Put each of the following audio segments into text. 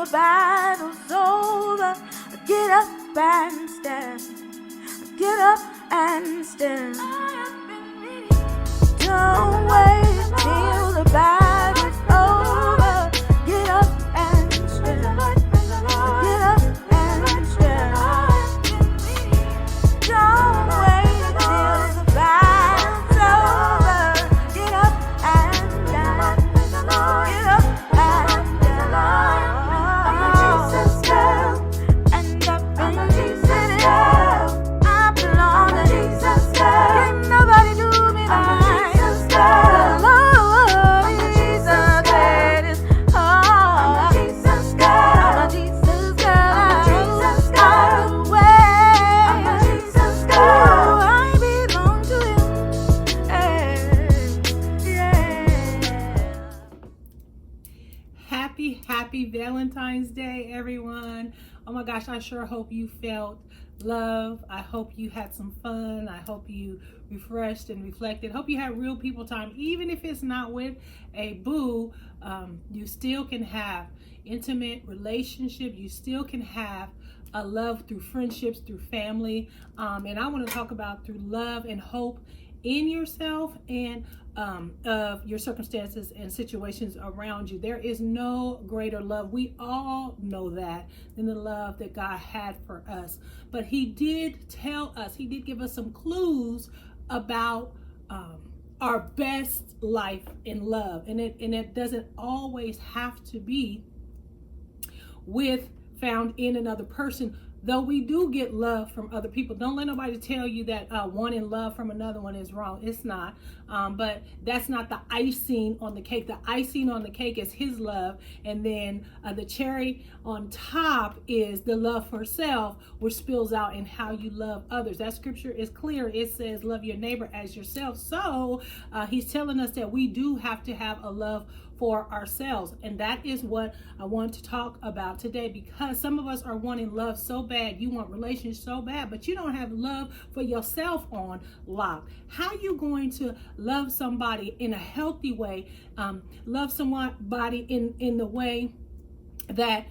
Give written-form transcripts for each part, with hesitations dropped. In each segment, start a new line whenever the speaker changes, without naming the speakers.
the battle's over. Get up and stand. Get up and stand. Don't wait till the battle's over. Get up and stand. Get up and stand. Don't wait till the battle's over. Get up and stand. Get up and stand. I'm a Jesus girl, and I've been Jesus girl. I belong to Jesus girl. Can't nobody do me like Jesus girl. Lord, Jesus said it's hard. I'm a Jesus girl. I'm a Jesus girl. I'm a Jesus girl. I'm a Jesus girl. I belong to Him. Yeah.
Happy Valentine's Day, everyone. Oh my gosh, I sure hope you felt love. I hope you had some fun. I hope you refreshed and reflected. Hope you had real people time. Even if it's not with a boo, you still can have intimate relationship. You still can have a love through friendships, through family. And I want to talk about through love and hope in yourself and of your circumstances and situations around you. There is no greater love. We all know that than the love that God had for us. But He did tell us, He did give us some clues about our best life in love. And it doesn't always have to be found in another person. Though we do get love from other people. Don't let nobody tell you that wanting love from another one is wrong. It's not. But that's not the icing on the cake. The icing on the cake is His love. And then the cherry on top is the love for self, which spills out in how you love others. That scripture is clear. It says, love your neighbor as yourself. So He's telling us that we do have to have a love for ourselves. And that is what I want to talk about today, because some of us are wanting love so bad. You want relationships so bad, but you don't have love for yourself on lock. How are you going to love somebody in a healthy way? Love somebody in the way that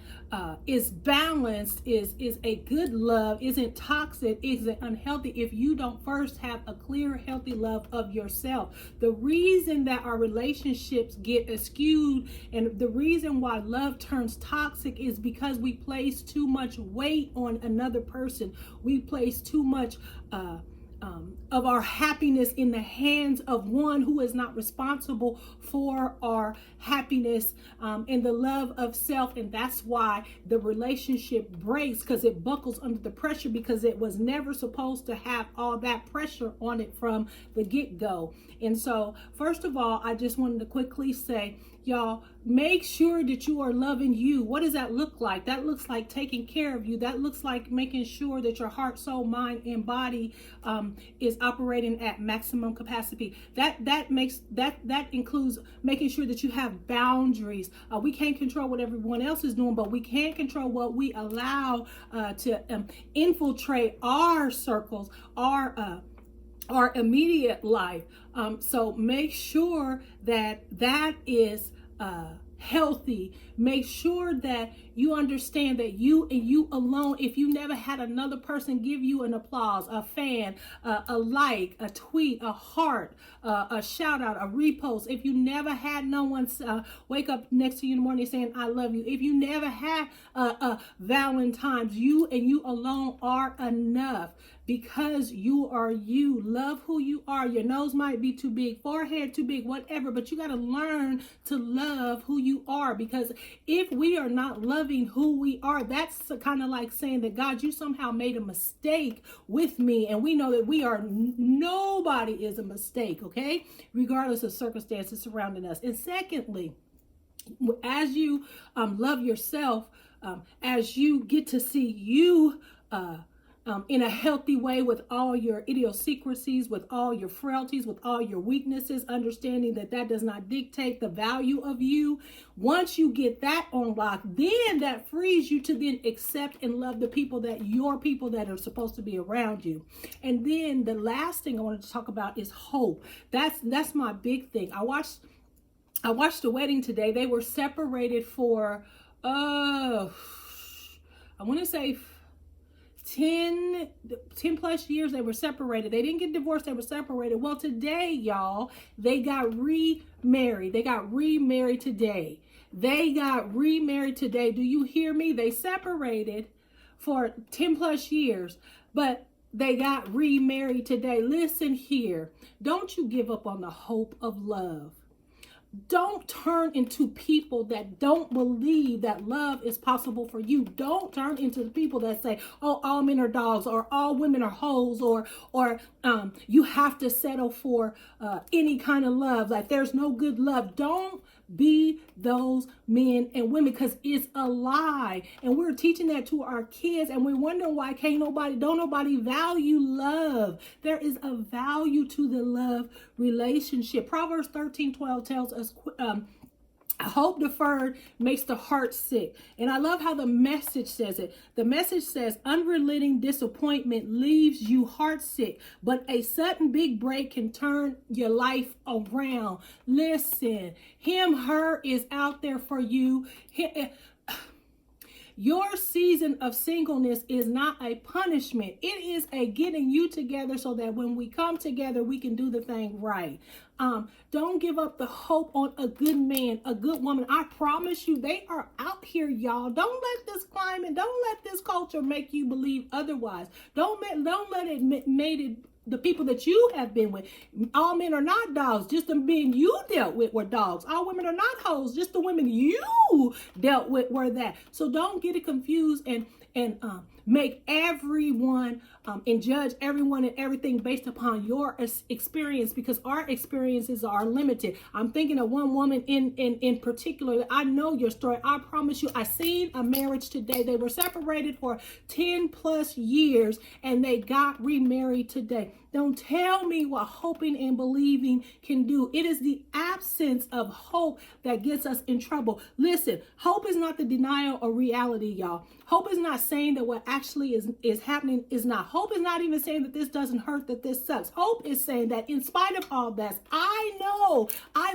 is balanced, is a good love, isn't toxic, isn't unhealthy, if you don't first have a clear, healthy love of yourself. The reason that our relationships get skewed and the reason why love turns toxic is because we place too much weight on another person. We place too much of our happiness in the hands of one who is not responsible for our happiness and the love of self. And that's why the relationship breaks, because it buckles under the pressure, because it was never supposed to have all that pressure on it from the get-go. And so, first of all, I just wanted to quickly say, y'all, make sure that you are loving you. What does that look like? That looks like taking care of you. That looks like making sure that your heart, soul, mind, and body is operating at maximum capacity. That includes making sure that you have boundaries. We can't control what everyone else is doing, but we can control what we allow to infiltrate our circles, our immediate life. So make sure that is healthy. Make sure that you understand that you and you alone, if you never had another person give you an applause, a fan, a like, a tweet, a heart, a shout out, a repost, if you never had no one wake up next to you in the morning saying, I love you, if you never had Valentine's, you and you alone are enough. Because you are you. Love who you are. Your nose might be too big, forehead too big, whatever, but you got to learn to love who you are. Because if we are not loving who we are, that's kind of like saying that, God, you somehow made a mistake with me. And we know that nobody is a mistake, okay? Regardless of circumstances surrounding us. And secondly, as you love yourself, as you get to see you in a healthy way with all your idiosyncrasies, with all your frailties, with all your weaknesses, understanding that does not dictate the value of you. Once you get that on lock, then that frees you to then accept and love the people that are supposed to be around you. And then the last thing I wanted to talk about is hope. That's my big thing. I watched the wedding today. They were separated for I want to say 10 plus years they were separated. They didn't get divorced, they were separated. Well, today, y'all, they got remarried. They got remarried today. They got remarried today. Do you hear me? They separated for 10 plus years, but they got remarried today. Listen here. Don't you give up on the hope of love. Don't turn into people that don't believe that love is possible for you. Don't turn into the people that say, oh, all men are dogs, or all women are hoes, or you have to settle for any kind of love. Like there's no good love. Don't be those men and women, because it's a lie. And we're teaching that to our kids, and we wonder why don't nobody value love. There is a value to the love relationship. Proverbs 13:12 tells us hope deferred makes the heart sick. And I love how the Message says it. The Message says, unrelenting disappointment leaves you heart sick, but a sudden big break can turn your life around. Listen, her is out there for you. Your season of singleness is not a punishment. It is a getting you together so that when we come together, we can do the thing right. Don't give up the hope on a good man, a good woman. I promise you, they are out here, y'all. Don't let this climate, don't let this culture make you believe otherwise. Don't let it made it the people that you have been with. All men are not dogs. Just the men you dealt with were dogs. All women are not hoes. Just the women you dealt with were that. So don't get it confused and make everyone and judge everyone and everything based upon your experience, because our experiences are limited. I'm thinking of one woman in particular. I know your story. I promise you, I seen a marriage today. They were separated for 10 plus years and they got remarried today. Don't tell me what hoping and believing can do. It is the absence of hope that gets us in trouble. Listen, hope is not the denial of reality, y'all. Hope is not saying that what actually is happening is not. Hope is not even saying that this doesn't hurt, that this sucks. Hope is saying that in spite of all that, I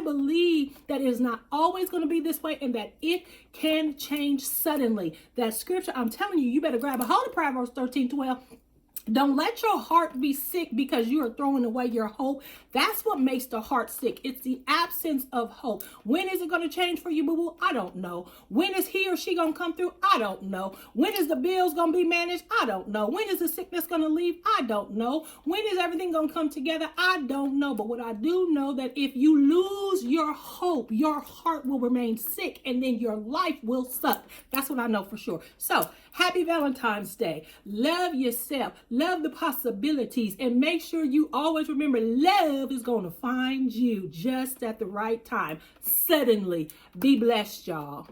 believe that it is not always going to be this way, and that it can change suddenly. That scripture, I'm telling you, you better grab a hold of Proverbs 13:12. Don't let your heart be sick because you are throwing away your hope. That's what makes the heart sick. It's the absence of hope. When is it going to change for you, boo-boo? I don't know. When is he or she going to come through? I don't know. When is the bills going to be managed? I don't know. When is the sickness going to leave? I don't know. When is everything going to come together? I don't know. But what I do know, that if you lose your hope, your heart will remain sick, and then your life will suck. That's what I know for sure. So, happy Valentine's Day. Love yourself. Love the possibilities, and make sure you always remember, love is going to find you just at the right time. Suddenly. Be blessed, y'all.